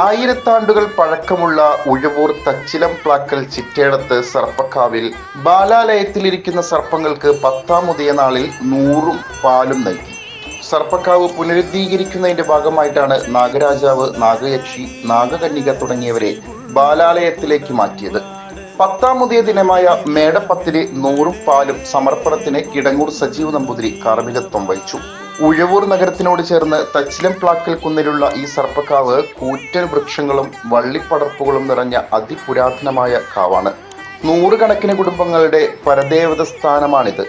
ആയിരത്താണ്ടുകൾ പഴക്കമുള്ള ഉഴവൂർ തച്ചിലം പ്ലാക്കൽ ചിറ്റേടത്ത് സർപ്പക്കാവിൽ ബാലാലയത്തിലിരിക്കുന്ന സർപ്പങ്ങൾക്ക് 10-ാം ഉദയ നാളിൽ 100 പാലും നൽകി. സർപ്പക്കാവ് പുനരുദ്ധീകരിക്കുന്നതിന്റെ ഭാഗമായിട്ടാണ് നാഗരാജാവ്, നാഗയക്ഷി, നാഗകന്യക തുടങ്ങിയവരെ ബാലാലയത്തിലേക്ക് മാറ്റിയത്. 10-ാം ഉദയ ദിനമായ മേടപ്പത്തിന് 100 പാലും സമർപ്പണത്തിന് കിടങ്ങൂർ സജീവ് നമ്പൂതിരി കാർമ്മികത്വം വഹിച്ചു. ഉഴവൂർ നഗരത്തിനോട് ചേർന്ന് തച്ചിലം പ്ലാക്കൽ കുന്നിലുള്ള ഈ സർപ്പക്കാവ് കൂറ്റൻ വൃക്ഷങ്ങളും വള്ളിപ്പടർപ്പുകളും നിറഞ്ഞ അതിപുരാതനമായ കാവാണ്. 100 കണക്കിന് കുടുംബങ്ങളുടെ പരദേവത സ്ഥാനമാണിത്.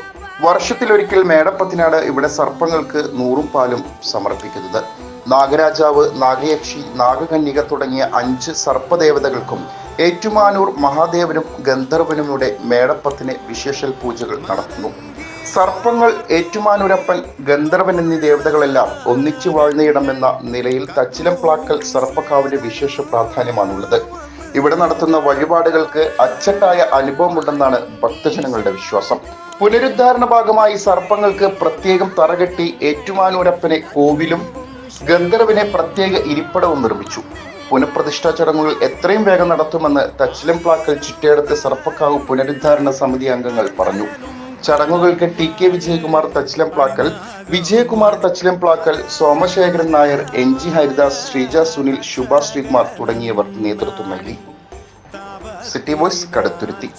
വർഷത്തിലൊരിക്കൽ മേടപ്പത്തിനാണ് ഇവിടെ സർപ്പങ്ങൾക്ക് 100 പാലും സമർപ്പിക്കുന്നത്. നാഗരാജാവ്, നാഗയക്ഷി, നാഗകന്യക തുടങ്ങിയ 5 സർപ്പദേവതകൾക്കും ഏറ്റുമാനൂർ മഹാദേവനും ഗന്ധർവനും ഇവിടെ മേടപ്പത്തിന് വിശേഷൽ പൂജകൾ നടത്തുന്നു. സർപ്പങ്ങൾ, ഏറ്റുമാനൂരപ്പൻ, ഗന്ധർവൻ എന്നീ ദേവതകളെല്ലാം ഒന്നിച്ചു വാഴ്ന്നയിടമെന്ന നിലയിൽ തച്ചിലം പ്ലാക്കൽ സർപ്പക്കാവിന്റെ വിശേഷ പ്രാധാന്യമാണുള്ളത്. ഇവിടെ നടത്തുന്ന വഴിപാടുകൾക്ക് അച്ചട്ടായ അനുഭവമുണ്ടെന്നാണ് ഭക്തജനങ്ങളുടെ വിശ്വാസം. പുനരുദ്ധാരണ ഭാഗമായി സർപ്പങ്ങൾക്ക് പ്രത്യേകം തറകെട്ടി ഏറ്റുമാനൂരപ്പനെ കോവിലും ഗന്ധർവനെ പ്രത്യേക ഇരിപ്പിടവും നിർമ്മിച്ചു. പുനഃപ്രതിഷ്ഠാ ചടങ്ങുകൾ എത്രയും വേഗം നടത്തുമെന്ന് തച്ചിലം പ്ലാക്കൽ ചിറ്റേടത്ത് സർപ്പക്കാവ് പുനരുദ്ധാരണ സമിതി അംഗങ്ങൾ പറഞ്ഞു. ചടങ്ങുകൾക്ക് TK വിജയകുമാർ തച്ചിലം പ്ലാക്കൽ, വിജയകുമാർ തച്ചിലം പ്ലാക്കൽ, സോമശേഖരൻ നായർ, NG ഹരിദാസ്, ശ്രീജ സുനിൽ, ശുഭ ശ്രീകുമാർ തുടങ്ങിയവർ നേതൃത്വം നൽകി. City voice, Kaduthuruthy.